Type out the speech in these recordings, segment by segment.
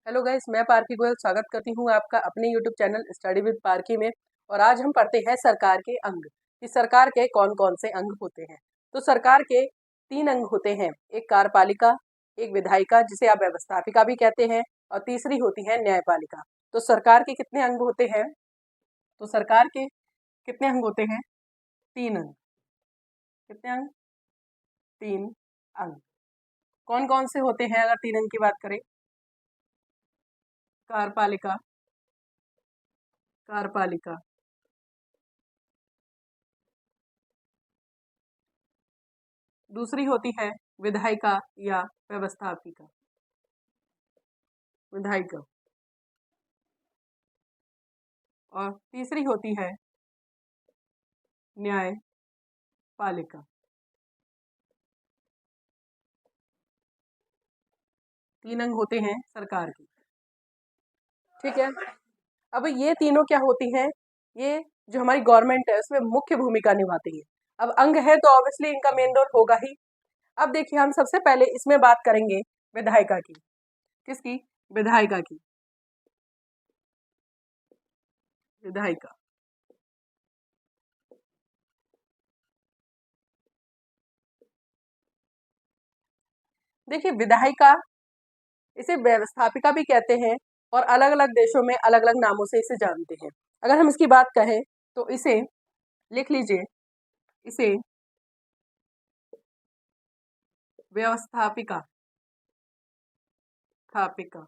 Hello guys, मैं पारकी गोयल स्वागत करती हूँ आपका अपने यूट्यूब चैनल स्टडी विद पारकी में। और आज हम पढ़ते हैं सरकार के अंग कि सरकार के कौन कौन से अंग होते हैं। तो सरकार के 3 अंग होते हैं, एक कार्यपालिका, एक विधायिका जिसे आप व्यवस्थापिका भी कहते हैं, और तीसरी होती है न्यायपालिका। तो सरकार के कितने अंग होते हैं? तो सरकार के कितने अंग होते हैं? 3 अंग। कितने अंग? 3 अंग। कौन कौन से होते हैं अगर 3 अंग की बात करें? कार्यपालिका, कार्यपालिका, दूसरी होती है विधायिका या व्यवस्थापिका, विधायिका, और तीसरी होती है न्यायपालिका। 3 अंग होते हैं सरकार के। ठीक है, अब ये तीनों क्या होती हैं? ये जो हमारी गवर्नमेंट है उसमें मुख्य भूमिका निभाती है। अब अंग है तो ऑब्वियसली इनका मेन रोल होगा ही। अब देखिए, हम सबसे पहले इसमें बात करेंगे विधायिका की। किसकी? विधायिका की। विधायिका, देखिए विधायिका, इसे व्यवस्थापिका भी कहते हैं और अलग अलग देशों में अलग अलग नामों से इसे जानते हैं। अगर हम इसकी बात कहें तो इसे लिख लीजिए, इसे व्यवस्थापिका, स्थापिका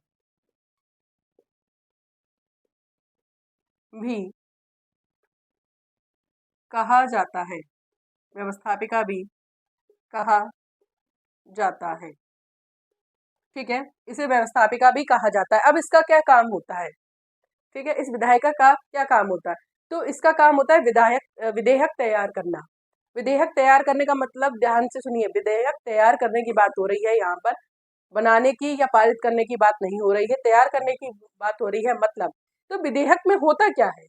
भी कहा जाता है। व्यवस्थापिका भी कहा जाता है। ठीक है, इसे व्यवस्थापिका भी कहा जाता है। अब इसका क्या काम होता है? ठीक है, इस विधायिका का क्या काम होता है? तो इसका काम होता है विधेयक तैयार करना। विधेयक तैयार करने का मतलब, ध्यान से सुनिए, विधेयक तैयार करने की बात हो रही है यहाँ पर, बनाने की या पारित करने की बात नहीं हो रही है, तैयार करने की बात हो रही है। मतलब तो विधेयक में होता क्या है?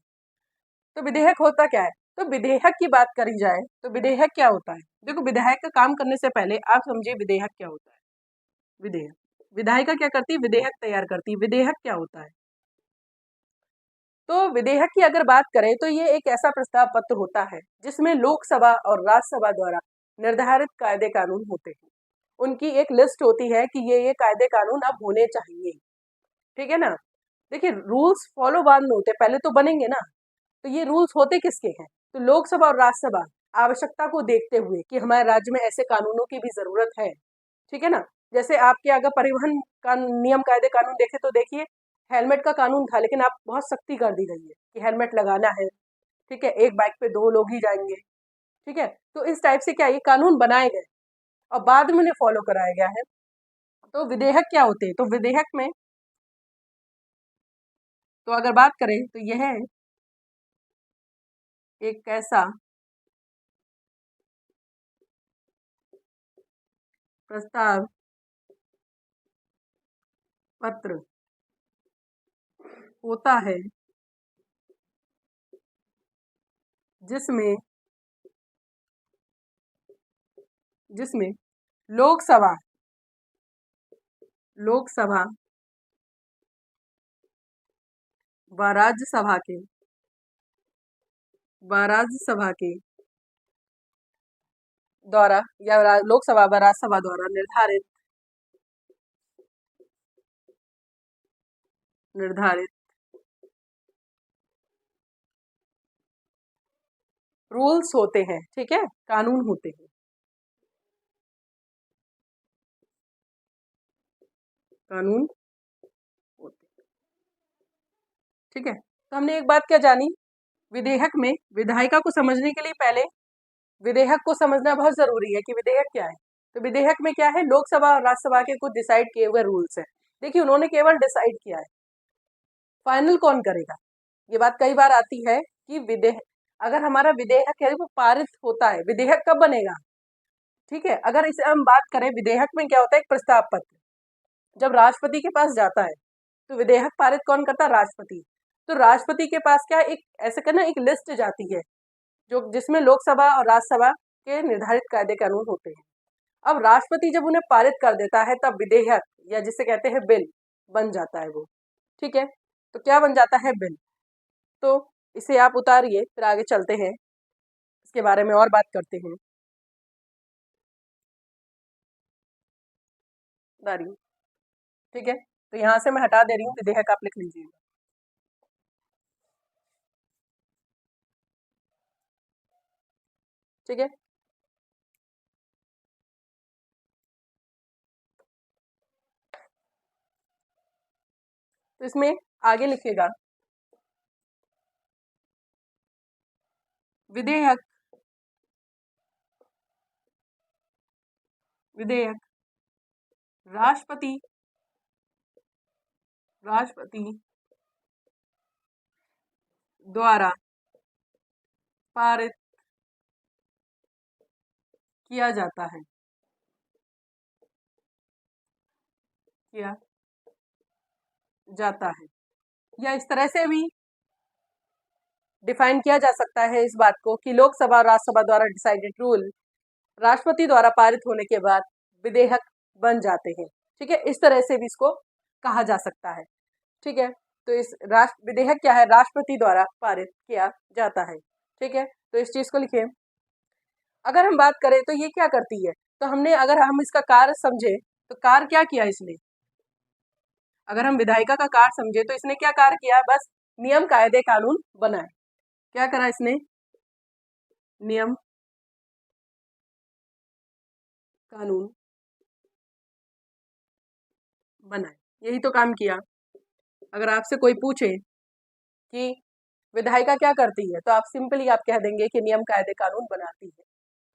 तो विधेयक होता क्या है? तो विधेयक की बात करी जाए तो विधेयक क्या होता है? देखो, विधायक का काम करने से पहले आप समझिए विधेयक क्या होता है। विधेयक, विधायिका क्या करती है? विधेयक तैयार करती है। विधेयक क्या होता है? तो विधेयक की अगर बात करें तो ये एक ऐसा प्रस्ताव पत्र होता है जिसमें लोकसभा और राज्यसभा द्वारा निर्धारित कायदे कानून होते हैं। उनकी एक लिस्ट होती है कि ये कायदे कानून अब होने चाहिए। ठीक है ना? देखिए, रूल्स फॉलो बाद में होते, पहले तो बनेंगे ना। तो ये रूल्स होते किसके हैं? तो लोकसभा और राज्यसभा आवश्यकता को देखते हुए कि हमारे राज्य में ऐसे कानूनों की भी जरूरत है। ठीक है ना? जैसे आपके अगर परिवहन का नियम कायदे कानून देखे तो देखिए, हेलमेट का कानून था लेकिन आप बहुत सख्ती कर दी गई है कि हेलमेट लगाना है। ठीक है, एक बाइक पे 2 लोग ही जाएंगे। ठीक है, तो इस टाइप से क्या ये कानून बनाए गए और बाद में उन्हें फॉलो कराया गया है। तो विधेयक क्या होते हैं? तो विधेयक में तो अगर बात करें तो यह है एक ऐसा प्रस्ताव पत्र होता है जिसमें जिसमें लोकसभा लोकसभा व राज्यसभा के द्वारा या लोकसभा व राज्यसभा द्वारा निर्धारित रूल्स होते हैं। ठीक है, कानून होते हैं, कानून होते हैं। ठीक है, तो हमने एक बात क्या जानी, विधेयक में विधायिका को समझने के लिए पहले विधेयक को समझना बहुत जरूरी है कि विधेयक क्या है। तो विधेयक में क्या है? लोकसभा और राज्यसभा के कुछ डिसाइड किए हुए रूल्स हैं। देखिए, उन्होंने केवल डिसाइड किया है, फाइनल कौन करेगा? ये बात कई बार आती है कि विधेयक, अगर हमारा विधेयक है वो पारित होता है, विधेयक कब बनेगा? ठीक है, अगर इसे हम बात करें, विधेयक में क्या होता है? एक प्रस्ताव पत्र जब राष्ट्रपति के पास जाता है तो विधेयक पारित कौन करता है? राष्ट्रपति। तो राष्ट्रपति के पास क्या एक ऐसे करना, एक लिस्ट जाती है जो जिसमें लोकसभा और राज्यसभा के निर्धारित कायदे कानून होते हैं। अब राष्ट्रपति जब उन्हें पारित कर देता है तब विधेयक, या जिसे कहते हैं बिल, बन जाता है वो। ठीक है, तो क्या बन जाता है? बिल। तो इसे आप उतारिए, फिर आगे चलते हैं, इसके बारे में और बात करते हैं। उतारिए। ठीक है, तो यहाँ से मैं हटा दे रही हूँ, विधेयक आप लिख लीजिएगा। ठीक है, तो इसमें आगे लिखिएगा, विधेयक विधेयक राष्ट्रपति द्वारा पारित किया जाता है। किया जाता है, या इस तरह से भी डिफाइन किया जा सकता है इस बात को कि लोकसभा और राज्यसभा द्वारा डिसाइडेड रूल राष्ट्रपति द्वारा पारित होने के बाद विधेयक बन जाते हैं। ठीक है, इस तरह से भी इसको कहा जा सकता है। ठीक है, तो इस विधेयक क्या है? राष्ट्रपति द्वारा पारित किया जाता है। ठीक है, तो इस चीज को लिखिए। अगर हम बात करें तो ये क्या करती है, तो हमने अगर हम इसका कार्य समझे तो कार्य क्या किया इसने? अगर हम विधायिका का कार्य समझे तो इसने क्या कार्य किया? बस नियम कायदे कानून बनाए। क्या करा इसने? नियम कानून बनाए, यही तो काम किया। अगर आपसे कोई पूछे कि विधायिका क्या करती है, तो आप सिंपली आप कह देंगे कि नियम कायदे कानून बनाती है।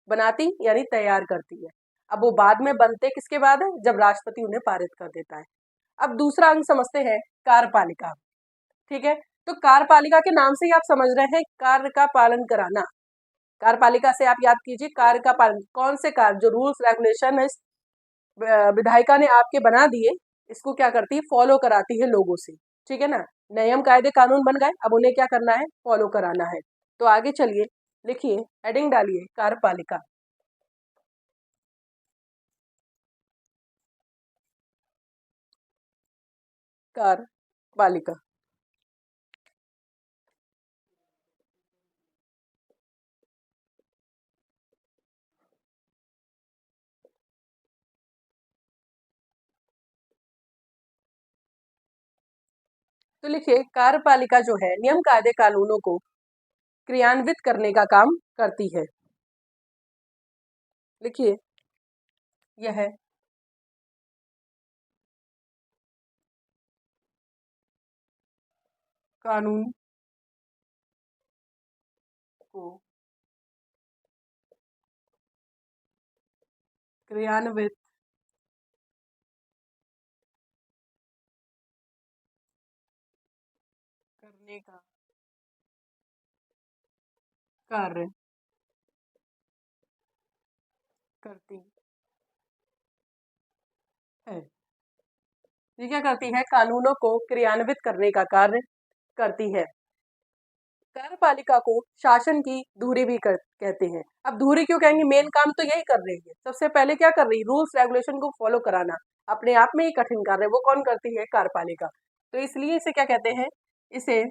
बनाती यानी तैयार करती है। अब वो बाद में बनते किसके बाद है? जब राष्ट्रपति उन्हें पारित कर देता है। अब दूसरा अंग समझते हैं, कार्यपालिका। ठीक है, तो कार्यपालिका के नाम से ही आप समझ रहे हैं कार्य का पालन कराना। कार्यपालिका से आप याद कीजिए, कार्य का पालन, कौन से कार्य? जो रूल्स रेगुलेशन है विधायिका ने आपके बना दिए, इसको क्या करती है? फॉलो कराती है लोगों से। ठीक है ना, नियम कायदे कानून बन गए, अब उन्हें क्या करना है? फॉलो कराना है। तो आगे चलिए, लिखिए, हेडिंग डालिए, कार्यपालिका। कार्यपालिका। तो लिखिए, कार्यपालिका जो है नियम कायदे कानूनों को क्रियान्वित करने का काम करती है। लिखिए, यह कानून को क्रियान्वित करने का कार्य करती है। ये क्या करती है? कानूनों को क्रियान्वित करने का कार्य करती है। कार्यपालिका को शासन की धुरी भी कहते हैं। अब धुरी क्यों कहेंगे? मेन काम तो यही कर रही है। सबसे पहले क्या कर रही है? रूल्स रेगुलेशन को फॉलो कराना। अपने आप में ही कठिन कार्य है, वो कौन करती है? कार्यपालिका। तो इसलिए इसे क्या कहते हैं? इसे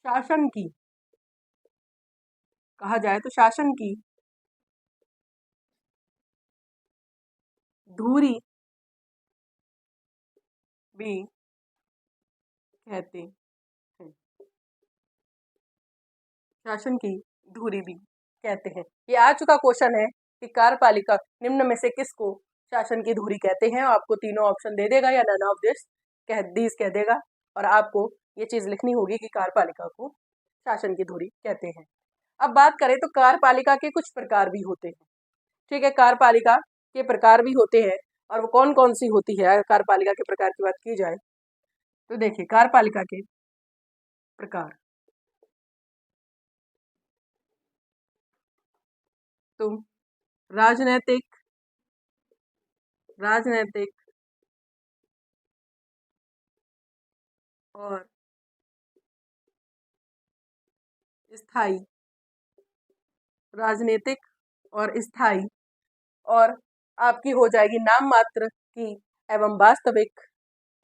शासन की कहा जाए तो शासन की धुरी भी कहते हैं। शासन की धुरी भी कहते हैं। ये आ चुका क्वेश्चन है कि कार्यपालिका निम्न में से किसको शासन की धुरी कहते हैं। आपको तीनों ऑप्शन दे देगा या नन ऑफ दिस कह देगा, और आपको ये चीज लिखनी होगी कि कार्यपालिका को शासन की धुरी कहते हैं। अब बात करें तो कार्यपालिका के कुछ प्रकार भी होते हैं। ठीक है, कार्यपालिका के प्रकार भी होते हैं, और वो कौन कौन सी होती है? अगर कार्यपालिका के प्रकार की बात की जाए तो देखिए, कार्यपालिका के प्रकार, तो राजनैतिक राजनैतिक और स्थायी, राजनीतिक और स्थायी, और आपकी हो जाएगी नाम मात्र की एवं वास्तविक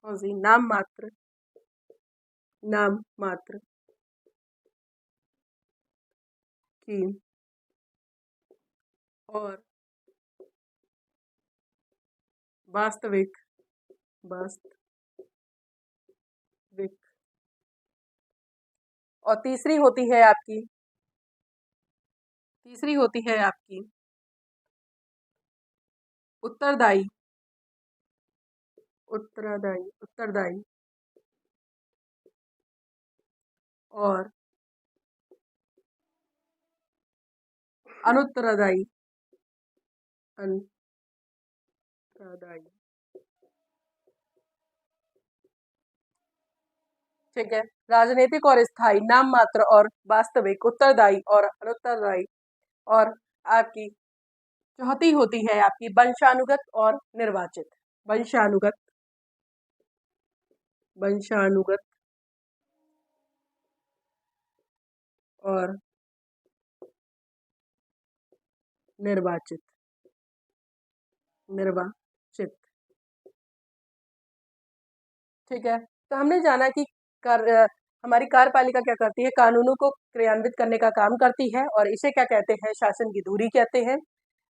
कौन सी नाम मात्र की और वास्तविक और तीसरी होती है आपकी उत्तरदायी और अनुत्तरदायी ठीक है। राजनीतिक और स्थायी, नाम मात्र और वास्तविक, उत्तरदायी और अनुत्तरदायी। और आपकी चौथी होती है आपकी वंशानुगत और निर्वाचित। वंशानुगत और निर्वाचित ठीक है। तो हमने जाना कि हमारी कार्यपालिका क्या करती है, कानूनों को क्रियान्वित करने का काम करती है और इसे क्या कहते हैं, शासन की धुरी कहते हैं।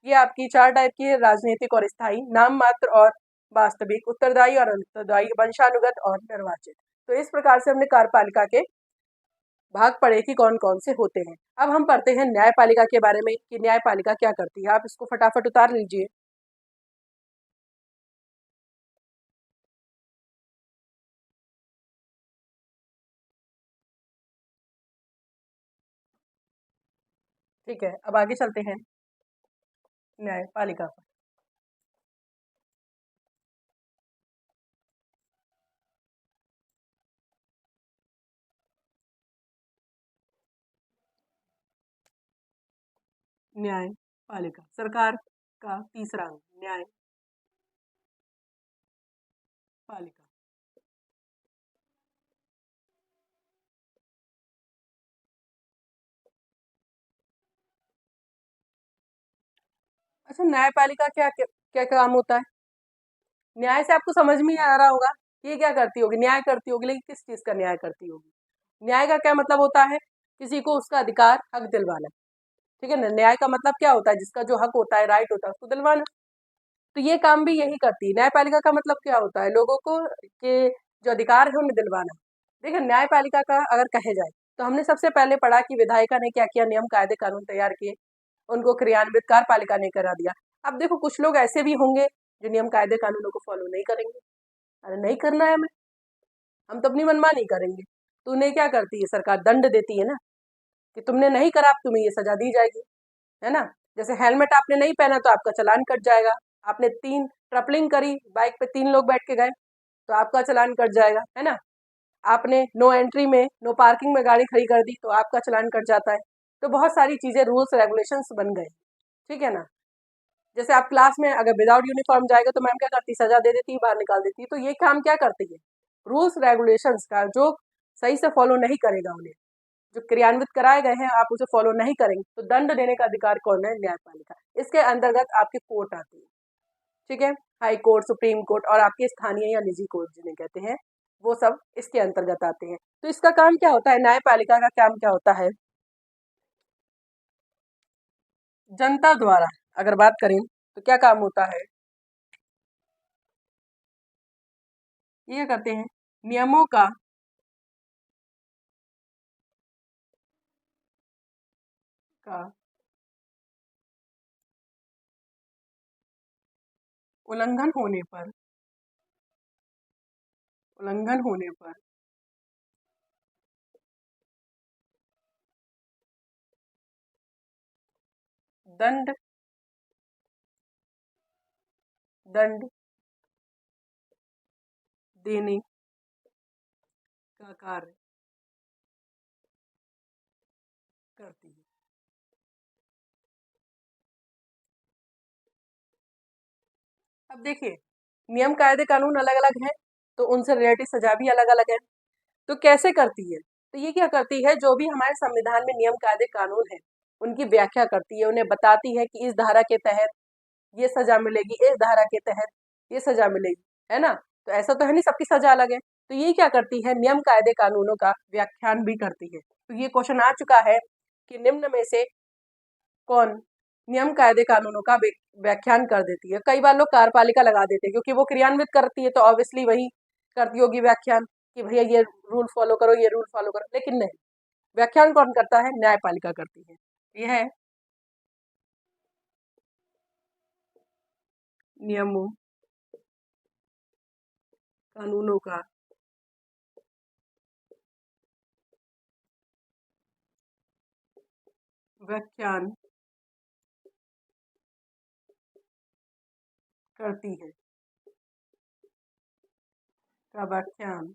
ये आपकी 4 टाइप की है, राजनीतिक और स्थायी, नाम मात्र और वास्तविक, उत्तरदायी और अनुत्तरदायी, वंशानुगत और निर्वाचित। तो इस प्रकार से हमने कार्यपालिका के भाग पढ़े कि कौन कौन से होते हैं। अब हम पढ़ते हैं न्यायपालिका के बारे में कि न्यायपालिका क्या करती है। आप इसको फटाफट उतार लीजिए। ठीक है, अब आगे चलते हैं न्यायपालिका पर। न्यायपालिका सरकार का तीसरा अंग, न्यायपालिका। अच्छा, न्यायपालिका क्या क्या, क्या काम होता है? न्याय से आपको समझ में आ रहा होगा ये क्या करती होगी, न्याय करती होगी, लेकिन किस चीज का न्याय करती होगी? न्याय का क्या मतलब होता है? किसी को उसका अधिकार हक दिलवाना। ठीक है ना, न्याय का मतलब क्या होता है? जिसका जो हक होता है, राइट होता है, उसको दिलवाना। तो ये काम भी यही करती है। न्यायपालिका का मतलब क्या होता है? लोगों को के जो अधिकार है उन्हें दिलवाना। देखिए, न्यायपालिका का अगर कहे जाए तो हमने सबसे पहले पढ़ा कि विधायिका ने क्या किया, नियम कायदे कानून तैयार किए, उनको क्रियान्वित कार्यपालिका ने करा दिया। अब देखो, कुछ लोग ऐसे भी होंगे जो नियम कायदे कानूनों को फॉलो नहीं करेंगे। अरे नहीं करना है हमें, हम तो अपनी मनमानी करेंगे। तो उन्हें क्या करती है सरकार? दंड देती है ना, कि तुमने नहीं करा, अब तुम्हें ये सजा दी जाएगी, है ना। जैसे हेलमेट आपने नहीं पहना तो आपका चालान कट जाएगा। आपने 3 ट्रिपलिंग करी, बाइक पे 3 लोग बैठ के गए तो आपका चालान कट जाएगा, है ना। आपने नो एंट्री में, नो पार्किंग में गाड़ी खड़ी कर दी तो आपका चालान कट जाता है। तो बहुत सारी चीजें, रूल्स रेगुलेशंस बन गए। ठीक है ना। जैसे आप क्लास में अगर विदाउट यूनिफॉर्म जाएगा तो मैम क्या करती? सजा दे देती, बाहर निकाल देती। तो ये काम क्या करती है? रूल्स रेगुलेशंस का जो सही से फॉलो नहीं करेगा, उन्हें जो क्रियान्वित कराए गए हैं, आप उसे फॉलो नहीं करेंगे तो दंड देने का अधिकार कौन है? न्यायपालिका। इसके अंतर्गत आपकी कोर्ट आती है। ठीक है, हाई कोर्ट, सुप्रीम कोर्ट और आपके स्थानीय या निजी कोर्ट जिन्हें कहते हैं, वो सब इसके अंतर्गत आते हैं। तो इसका काम क्या होता है? न्यायपालिका का काम क्या होता है? जनता द्वारा अगर बात करें तो क्या काम होता है? ये करते हैं, नियमों का उल्लंघन होने पर दंड देने का कार्य करती है। अब देखिए, नियम कायदे कानून अलग अलग हैं तो उनसे रिलेटेड सजा भी अलग अलग है। तो कैसे करती है? तो ये क्या करती है, जो भी हमारे संविधान में नियम कायदे कानून है उनकी व्याख्या करती है, उन्हें बताती है कि इस धारा के तहत ये सजा मिलेगी, इस धारा के तहत ये सजा मिलेगी। है ना। तो ऐसा तो है नहीं सबकी सजा अलग है। तो ये क्या करती है, नियम कायदे कानूनों का व्याख्यान भी करती है। तो ये क्वेश्चन आ चुका है कि निम्न में से कौन नियम कायदे कानूनों का व्याख्यान कर देती है। कई बार लोग कार्यपालिका लगा देते हैं क्योंकि वो क्रियान्वित करती है, तो ऑब्वियसली वही करती होगी व्याख्यान कि भैया ये रूल फॉलो करो, ये रूल फॉलो करो। लेकिन नहीं, व्याख्यान कौन करता है, न्यायपालिका करती है। यह है नियमों कानूनों का व्याख्यान करती है, का व्याख्यान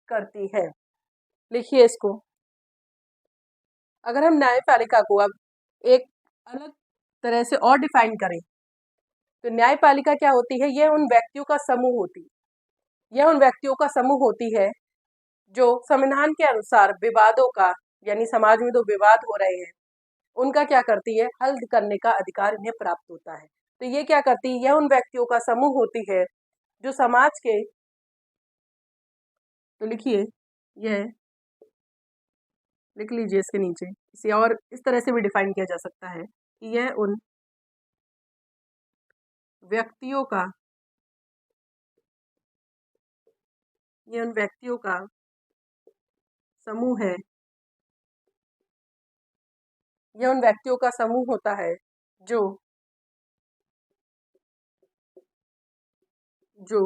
करती है। लिखिए इसको। अगर हम न्यायपालिका को अब एक अलग तरह से और डिफाइन करें तो न्यायपालिका क्या होती है, यह उन व्यक्तियों का समूह होती है। यह उन व्यक्तियों का समूह होती है जो संविधान के अनुसार विवादों का, यानी समाज में जो विवाद हो रहे हैं उनका क्या करती है, हल करने का अधिकार इन्हें प्राप्त होता है। तो ये क्या करती है, यह उन व्यक्तियों का समूह होती है जो समाज के, तो लिखिए यह, लिख लीजिए इसके नीचे, इसे और इस तरह से भी डिफाइन किया जा सकता है कि यह उन व्यक्तियों का, यह उन व्यक्तियों का समूह है, यह उन व्यक्तियों का समूह होता है जो जो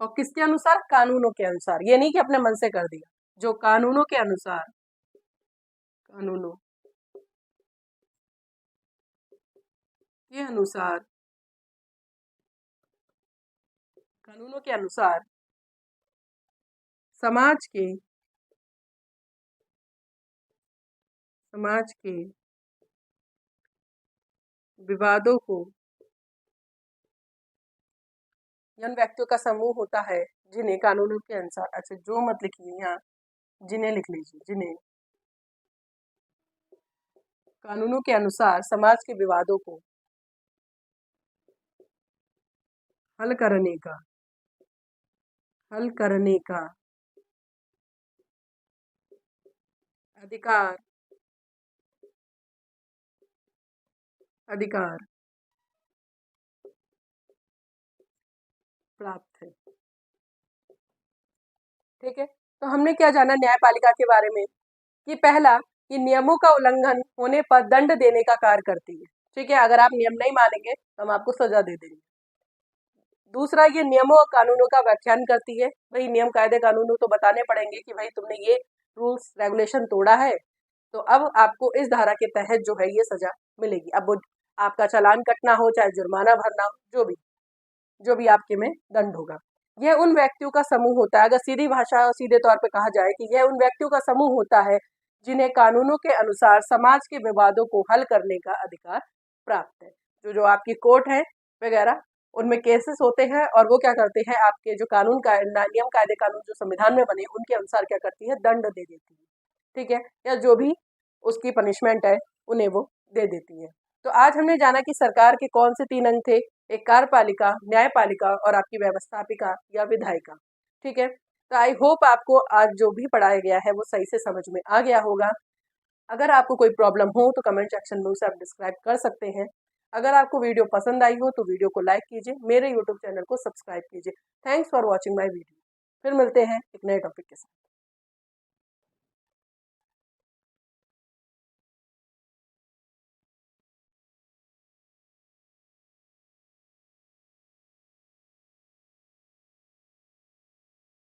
और किसके अनुसार, कानूनों के अनुसार। ये नहीं कि अपने मन से कर दिया, जो कानूनों के अनुसार, कानूनों के अनुसार, कानूनों के अनुसार समाज के, समाज के विवादों को, यह व्यक्तियों का समूह होता है जिन्हें कानूनों के अनुसार, अच्छा जो मत लिखिए यहाँ, जिन्हें लिख लीजिए, जिन्हें कानूनों के अनुसार समाज के विवादों को हल करने का, हल करने का अधिकार, अधिकार प्राप्त है। ठीक है, तो हमने क्या जाना न्यायपालिका के बारे में कि पहला, कि नियमों का उल्लंघन होने पर दंड देने का कार्य करती है। ठीक है, अगर आप नियम नहीं मानेंगे तो हम आपको सजा दे देंगे। दूसरा, ये नियमों और कानूनों का व्याख्यान करती है। भाई नियम कायदे कानूनों तो बताने पड़ेंगे कि भाई तुमने ये रूल्स रेगुलेशन तोड़ा है तो अब आपको इस धारा के तहत जो है ये सजा मिलेगी। अब वो आपका चालान कटना हो, चाहे जुर्माना भरना हो, जो भी आपके में दंड होगा। यह उन व्यक्तियों का समूह होता है, अगर सीधी भाषा और सीधे तौर पे कहा जाए कि यह उन व्यक्तियों का समूह होता है जिन्हें कानूनों के अनुसार समाज के विवादों को हल करने का अधिकार प्राप्त है। जो आपकी कोर्ट है वगैरह, उनमें केसेस होते हैं और वो क्या करते हैं, आपके जो कानून का नियम कायदे कानून जो संविधान में बने उनके अनुसार क्या करती है, दंड दे देती है। ठीक है, या जो भी उसकी पनिशमेंट है उन्हें वो दे देती है। तो आज हमने जाना कि सरकार के कौन से 3 अंग थे, एक कार्यपालिका, न्यायपालिका और आपकी व्यवस्थापिका या विधायिका। ठीक है, तो आई होप आपको आज जो भी पढ़ाया गया है वो सही से समझ में आ गया होगा। अगर आपको कोई प्रॉब्लम हो तो कमेंट सेक्शन में उसे आप डिस्क्राइब कर सकते हैं। अगर आपको वीडियो पसंद आई हो तो वीडियो को लाइक कीजिए, मेरे यूट्यूब चैनल को सब्सक्राइब कीजिए। Thanks for watching my video. फिर मिलते हैं एक नए टॉपिक के साथ।